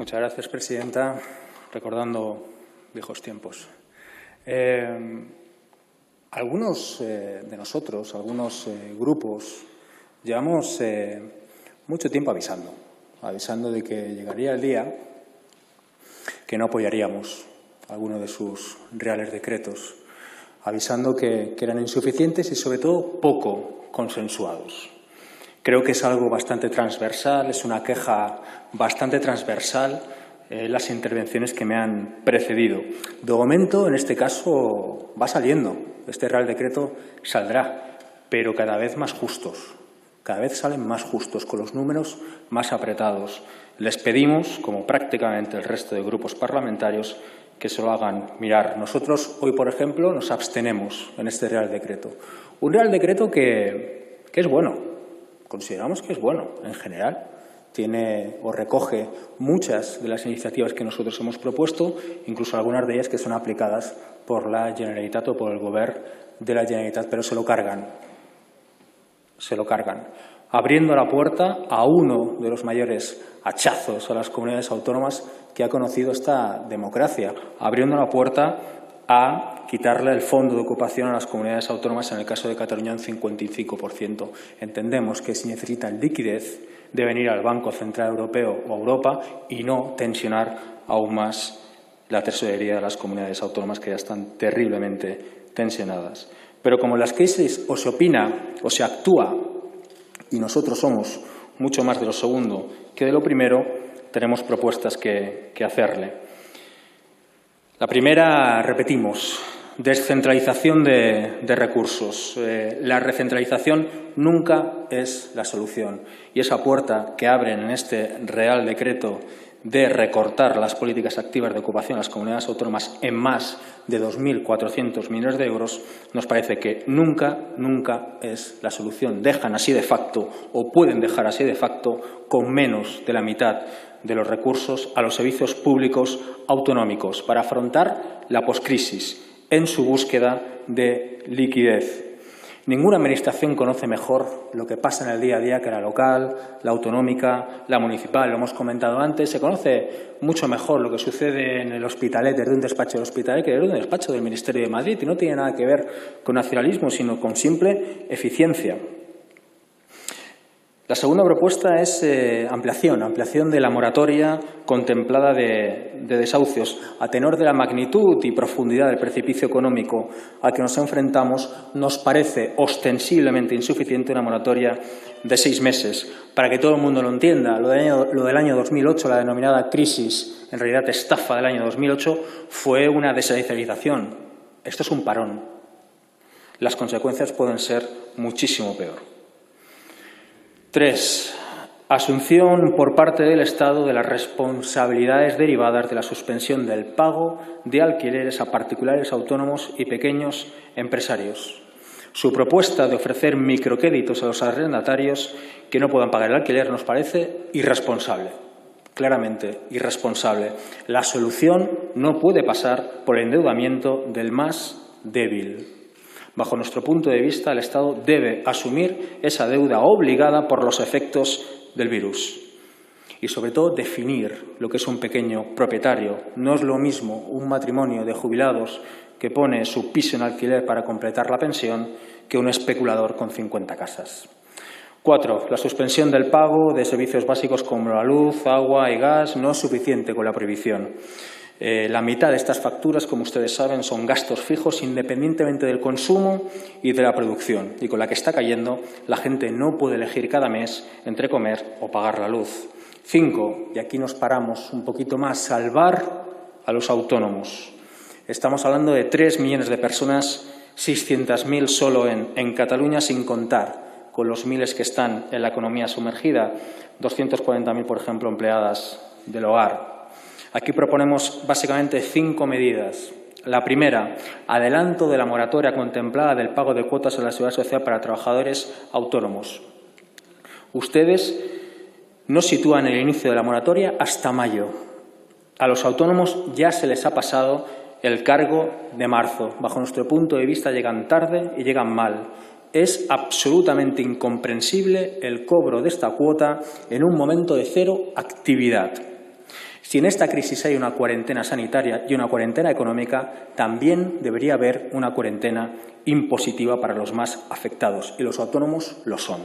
Muchas gracias, presidenta. Recordando viejos tiempos. Algunos de nosotros, algunos grupos, llevamos mucho tiempo avisando de que llegaría el día que no apoyaríamos alguno de sus reales decretos, avisando que eran insuficientes y, sobre todo, poco consensuados. Creo que es algo bastante transversal, es una queja bastante transversal las intervenciones que me han precedido. De momento, en este caso, va saliendo. Este Real Decreto saldrá, pero cada vez más justos. Cada vez salen más justos, con los números más apretados. Les pedimos, como prácticamente el resto de grupos parlamentarios, que se lo hagan mirar. Nosotros hoy, por ejemplo, nos abstenemos en este Real Decreto. Un Real Decreto que es bueno. Consideramos que es bueno en general. Tiene o recoge muchas de las iniciativas que nosotros hemos propuesto, incluso algunas de ellas que son aplicadas por la Generalitat o por el Govern de la Generalitat, pero se lo cargan, abriendo la puerta a uno de los mayores hachazos a las comunidades autónomas que ha conocido esta democracia, abriendo la puerta a quitarle el fondo de ocupación a las comunidades autónomas, en el caso de Cataluña, un 55%. Entendemos que si necesitan liquidez deben ir al Banco Central Europeo o a Europa y no tensionar aún más la tesorería de las comunidades autónomas, que ya están terriblemente tensionadas. Pero como en las crisis o se opina o se actúa, y nosotros somos mucho más de lo segundo que de lo primero, tenemos propuestas que hacerle. La primera, repetimos, descentralización de recursos. La recentralización nunca es la solución. Y esa puerta que abren en este Real Decreto de recortar las políticas activas de ocupación a las comunidades autónomas en más de 2.400 millones de euros, nos parece que nunca es la solución. Dejan así de facto, o pueden dejar así de facto, con menos de la mitad de los recursos a los servicios públicos autonómicos para afrontar la poscrisis en su búsqueda de liquidez. Ninguna administración conoce mejor lo que pasa en el día a día que la local, la autonómica, la municipal. Lo hemos comentado antes. Se conoce mucho mejor lo que sucede en el Hospitalet desde un despacho del Hospitalet que desde un despacho del Ministerio de Madrid. Y no tiene nada que ver con nacionalismo, sino con simple eficiencia. La segunda propuesta es ampliación de la moratoria contemplada de desahucios. A tenor de la magnitud y profundidad del precipicio económico al que nos enfrentamos, nos parece ostensiblemente insuficiente una moratoria de 6 meses. Para que todo el mundo lo entienda, lo del año 2008, la denominada crisis, en realidad estafa del año 2008, fue una desinicialización. Esto es un parón. Las consecuencias pueden ser muchísimo peor. 3. Asunción por parte del Estado de las responsabilidades derivadas de la suspensión del pago de alquileres a particulares autónomos y pequeños empresarios. Su propuesta de ofrecer microcréditos a los arrendatarios que no puedan pagar el alquiler nos parece irresponsable, claramente irresponsable. La solución no puede pasar por el endeudamiento del más débil. Bajo nuestro punto de vista, el Estado debe asumir esa deuda obligada por los efectos del virus y, sobre todo, definir lo que es un pequeño propietario. No es lo mismo un matrimonio de jubilados que pone su piso en alquiler para completar la pensión que un especulador con 50 casas. 4. La suspensión del pago de servicios básicos como la luz, agua y gas no es suficiente con la prohibición. La mitad de estas facturas, como ustedes saben, son gastos fijos independientemente del consumo y de la producción. Y con la que está cayendo, la gente no puede elegir cada mes entre comer o pagar la luz. 5. Y aquí nos paramos un poquito más, salvar a los autónomos. Estamos hablando de 3 millones de personas, 600.000 solo en Cataluña, sin contar con los miles que están en la economía sumergida, 240.000, por ejemplo, empleadas del hogar. Aquí proponemos básicamente 5 medidas. La primera, adelanto de la moratoria contemplada del pago de cuotas a la Seguridad Social para trabajadores autónomos. Ustedes no sitúan el inicio de la moratoria hasta mayo. A los autónomos ya se les ha pasado el cargo de marzo. Bajo nuestro punto de vista llegan tarde y llegan mal. Es absolutamente incomprensible el cobro de esta cuota en un momento de cero actividad. Si en esta crisis hay una cuarentena sanitaria y una cuarentena económica, también debería haber una cuarentena impositiva para los más afectados, y los autónomos lo son.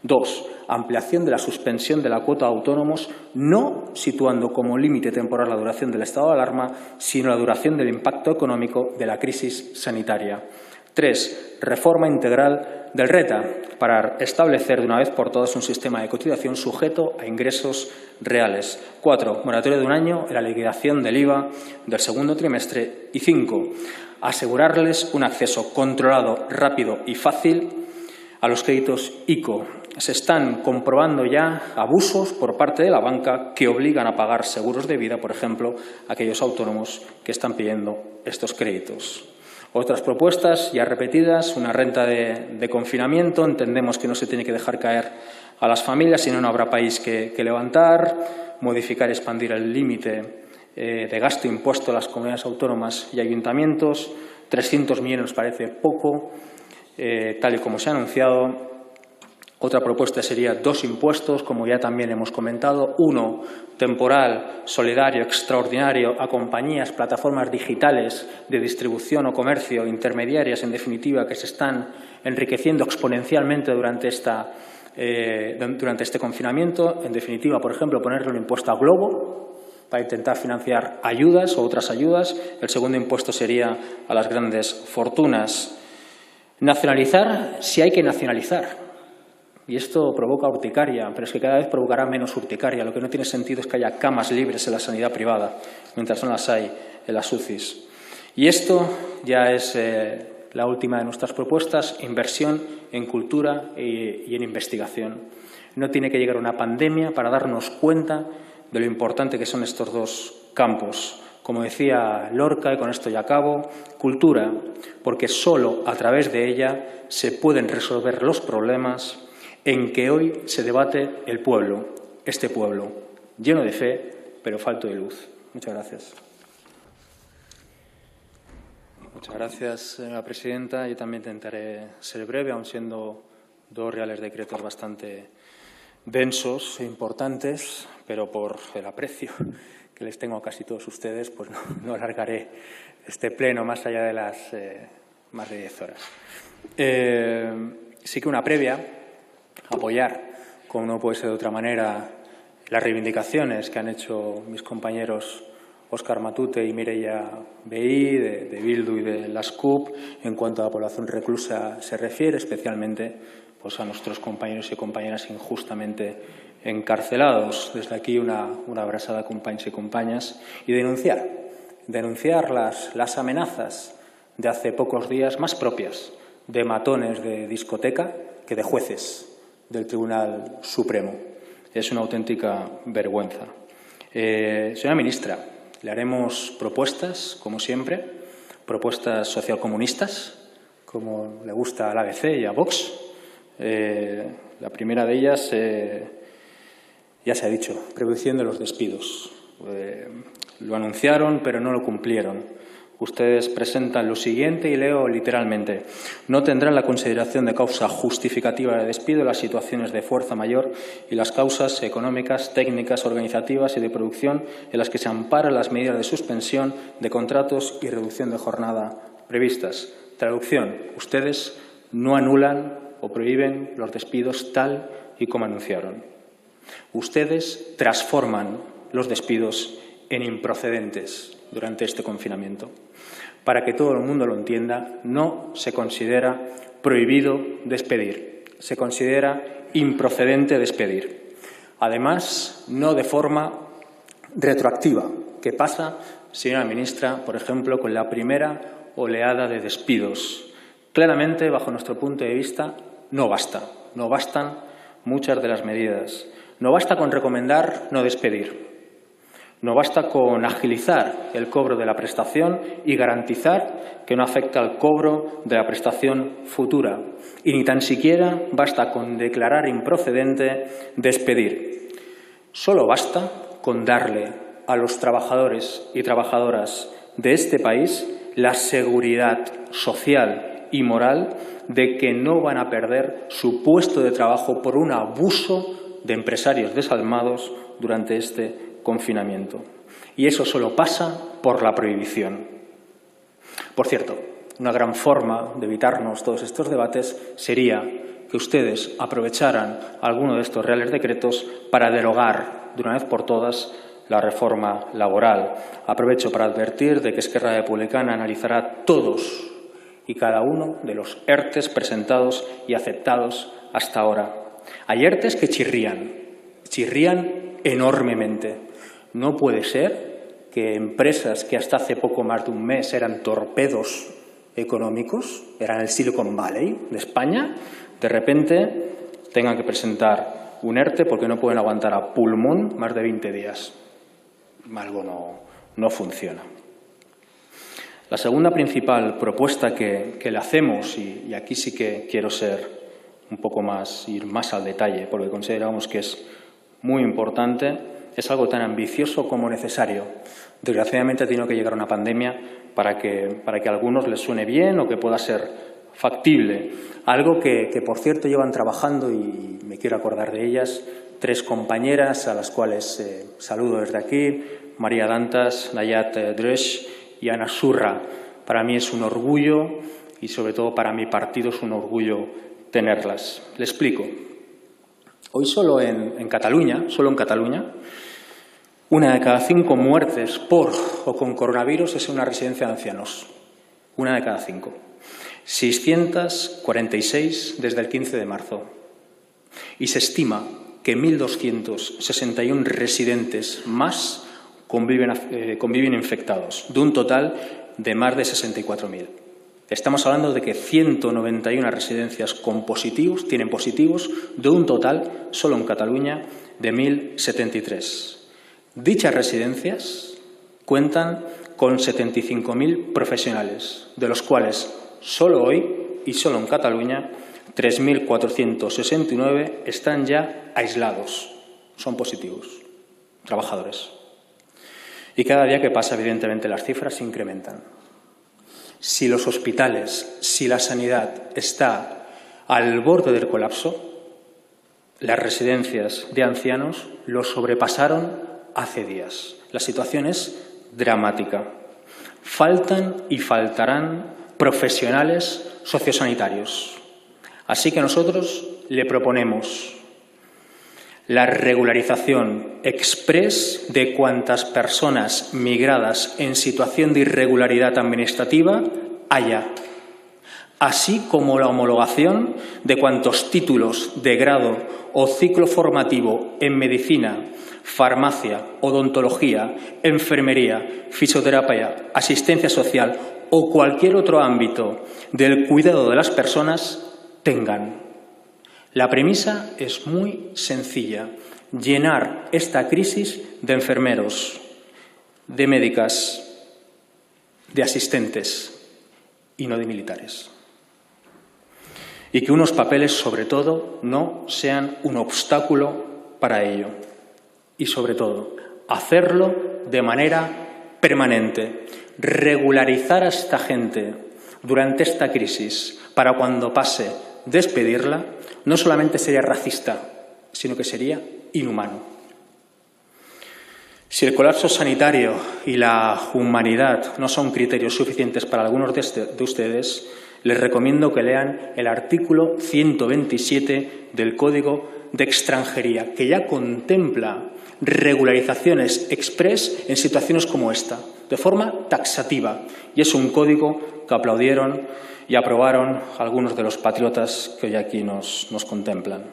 2. Ampliación de la suspensión de la cuota de autónomos, no situando como límite temporal la duración del estado de alarma, sino la duración del impacto económico de la crisis sanitaria. 3. Reforma integral del RETA para establecer de una vez por todas un sistema de cotización sujeto a ingresos reales. 4. Moratoria de un año en la liquidación del IVA del segundo trimestre. Y 5. Asegurarles un acceso controlado, rápido y fácil a los créditos ICO. Se están comprobando ya abusos por parte de la banca que obligan a pagar seguros de vida, por ejemplo, a aquellos autónomos que están pidiendo estos créditos. Otras propuestas ya repetidas, una renta de confinamiento. Entendemos que no se tiene que dejar caer a las familias, si no, no habrá país que levantar. Modificar y expandir el límite de gasto impuesto a las comunidades autónomas y ayuntamientos. 300 millones nos parece poco, tal y como se ha anunciado. Otra propuesta sería 2 impuestos, como ya también hemos comentado. Uno, temporal, solidario, extraordinario, a compañías, plataformas digitales de distribución o comercio, intermediarias, en definitiva, que se están enriqueciendo exponencialmente durante este confinamiento. En definitiva, por ejemplo, ponerle un impuesto a Globo para intentar financiar ayudas o otras ayudas. El segundo impuesto sería a las grandes fortunas. Nacionalizar, si hay que nacionalizar. Y esto provoca urticaria, pero es que cada vez provocará menos urticaria. Lo que no tiene sentido es que haya camas libres en la sanidad privada, mientras no las hay en las UCIs. Y esto ya es la última de nuestras propuestas: inversión en cultura y en investigación. No tiene que llegar una pandemia para darnos cuenta de lo importante que son estos dos campos. Como decía Lorca, y con esto ya acabo, cultura, porque solo a través de ella se pueden resolver los problemas en que hoy se debate el pueblo, este pueblo, lleno de fe, pero falto de luz. Muchas gracias. Muchas gracias, señora presidenta. Yo también intentaré ser breve, aun siendo 2 reales decretos bastante densos e importantes, pero por el aprecio que les tengo a casi todos ustedes, pues no alargaré este pleno más allá de las más de 10 horas. Sí que una previa: apoyar, como no puede ser de otra manera, las reivindicaciones que han hecho mis compañeros Óscar Matute y Mireia Vehí, de Bildu y de las CUP, en cuanto a la población reclusa se refiere, especialmente pues, a nuestros compañeros y compañeras injustamente encarcelados. Desde aquí una abrazada a compañeros y compañeras, y denunciar las amenazas de hace pocos días, más propias de matones de discoteca que de jueces del Tribunal Supremo. Es una auténtica vergüenza. Señora ministra, le haremos propuestas, como siempre, propuestas socialcomunistas, como le gusta al ABC y a Vox. La primera de ellas, ya se ha dicho, prevención de los despidos. Lo anunciaron, pero no lo cumplieron. Ustedes presentan lo siguiente, y leo literalmente: no tendrán la consideración de causa justificativa de despido las situaciones de fuerza mayor y las causas económicas, técnicas, organizativas y de producción en las que se amparan las medidas de suspensión de contratos y reducción de jornada previstas. Traducción: ustedes no anulan o prohíben los despidos tal y como anunciaron. Ustedes transforman los despidos en improcedentes durante este confinamiento. Para que todo el mundo lo entienda, no se considera prohibido despedir, se considera improcedente despedir. Además, no de forma retroactiva. ¿Qué pasa, señora ministra, por ejemplo, con la primera oleada de despidos? Claramente, bajo nuestro punto de vista, no bastan muchas de las medidas. No basta con recomendar no despedir. No basta con agilizar el cobro de la prestación y garantizar que no afecta al cobro de la prestación futura. Y ni tan siquiera basta con declarar improcedente despedir. Solo basta con darle a los trabajadores y trabajadoras de este país la seguridad social y moral de que no van a perder su puesto de trabajo por un abuso de empresarios desalmados durante este confinamiento. Y eso solo pasa por la prohibición. Por cierto, una gran forma de evitarnos todos estos debates sería que ustedes aprovecharan alguno de estos reales decretos para derogar de una vez por todas la reforma laboral. Aprovecho para advertir de que Esquerra Republicana analizará todos y cada uno de los ERTEs presentados y aceptados hasta ahora. Hay ERTEs que chirrían enormemente. No puede ser que empresas que hasta hace poco más de un mes eran torpedos económicos, eran el Silicon Valley de España, de repente tengan que presentar un ERTE porque no pueden aguantar a pulmón más de 20 días. Algo no funciona. La segunda principal propuesta que le hacemos, y aquí sí que quiero ser un poco más, ir más al detalle, porque consideramos que es muy importante, es algo tan ambicioso como necesario. Desgraciadamente ha tenido que llegar una pandemia para que a algunos les suene bien o que pueda ser factible. Algo que por cierto, llevan trabajando, y me quiero acordar de ellas, 3 compañeras a las cuales saludo desde aquí, María Dantas, Nayat Dresch y Ana Surra. Para mí es un orgullo y sobre todo para mi partido es un orgullo tenerlas. Le explico. Hoy solo en Cataluña, 1 de cada 5 muertes por o con coronavirus es en una residencia de ancianos. 1 de cada 5. 646 desde el 15 de marzo. Y se estima que 1.261 residentes más conviven infectados, de un total de más de 64.000. Estamos hablando de que 191 residencias tienen positivos, de un total, solo en Cataluña, de 1.073. Dichas residencias cuentan con 75.000 profesionales, de los cuales solo hoy y solo en Cataluña 3.469 están ya aislados, son positivos, trabajadores. Y cada día que pasa, evidentemente, las cifras se incrementan. Si los hospitales, si la sanidad está al borde del colapso, las residencias de ancianos lo sobrepasaron hace días. La situación es dramática. Faltan y faltarán profesionales sociosanitarios. Así que nosotros le proponemos la regularización exprés de cuantas personas migradas en situación de irregularidad administrativa haya, así como la homologación de cuantos títulos de grado o ciclo formativo en medicina, farmacia, odontología, enfermería, fisioterapia, asistencia social o cualquier otro ámbito del cuidado de las personas tengan. La premisa es muy sencilla: llenar esta crisis de enfermeros, de médicas, de asistentes y no de militares. Y que unos papeles, sobre todo, no sean un obstáculo para ello. Y, sobre todo, hacerlo de manera permanente. Regularizar a esta gente durante esta crisis para cuando pase despedirla, no solamente sería racista, sino que sería inhumano. Si el colapso sanitario y la humanidad no son criterios suficientes para algunos de ustedes, les recomiendo que lean el artículo 127 del Código de Extranjería, que ya contempla regularizaciones exprés en situaciones como esta, de forma taxativa. Y es un código que aplaudieron y aprobaron algunos de los patriotas que hoy aquí nos contemplan.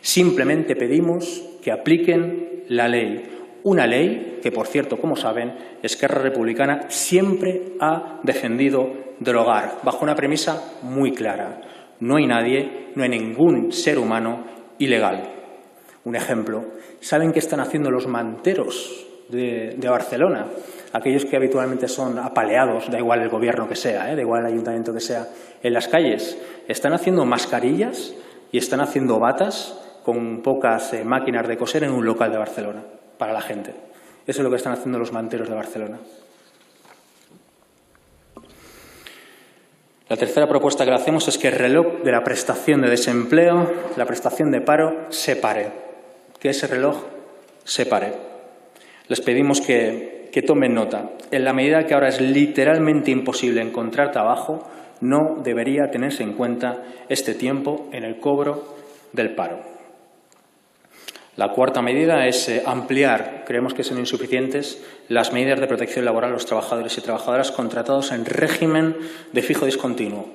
Simplemente pedimos que apliquen la ley. Una ley que, por cierto, como saben, Esquerra Republicana siempre ha defendido derogar, bajo una premisa muy clara: no hay nadie, no hay ningún ser humano ilegal. Un ejemplo: ¿saben qué están haciendo los manteros de Barcelona? Aquellos que habitualmente son apaleados, da igual el gobierno que sea, da igual el ayuntamiento que sea, en las calles. Están haciendo mascarillas y están haciendo batas con pocas máquinas de coser en un local de Barcelona, para la gente. Eso es lo que están haciendo los manteros de Barcelona. La tercera propuesta que le hacemos es que el reloj de la prestación de desempleo, la prestación de paro, se pare. Que ese reloj se pare. les pedimos que tomen nota. En la medida que ahora es literalmente imposible encontrar trabajo, no debería tenerse en cuenta este tiempo en el cobro del paro. La cuarta medida es ampliar, creemos que son insuficientes, las medidas de protección laboral a los trabajadores y trabajadoras contratados en régimen de fijo discontinuo.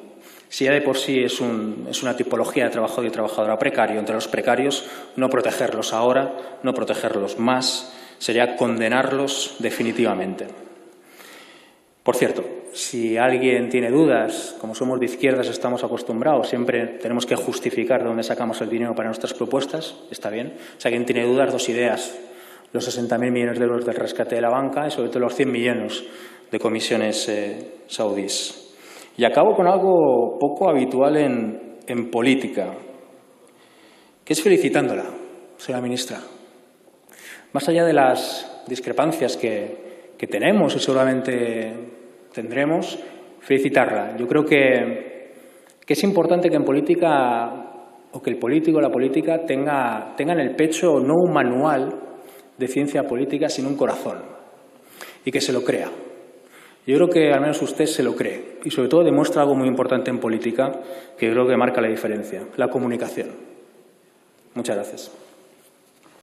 Si ya de por sí es una tipología de trabajador y trabajadora precario, entre los precarios, no protegerlos ahora, no protegerlos más, sería condenarlos definitivamente. Por cierto, si alguien tiene dudas, como somos de izquierdas estamos acostumbrados, siempre tenemos que justificar de dónde sacamos el dinero para nuestras propuestas, está bien. Si alguien tiene dudas, dos ideas, los 60.000 millones de euros del rescate de la banca y sobre todo los 100 millones de comisiones saudíes. Y acabo con algo poco habitual en política, que es felicitándola, señora ministra. Más allá de las discrepancias que tenemos y seguramente tendremos, felicitarla. Yo creo que es importante que en política, o que el político o la política tenga en el pecho no un manual de ciencia política, sino un corazón, y que se lo crea. Yo creo que al menos usted se lo cree y sobre todo demuestra algo muy importante en política que creo que marca la diferencia, la comunicación. Muchas gracias.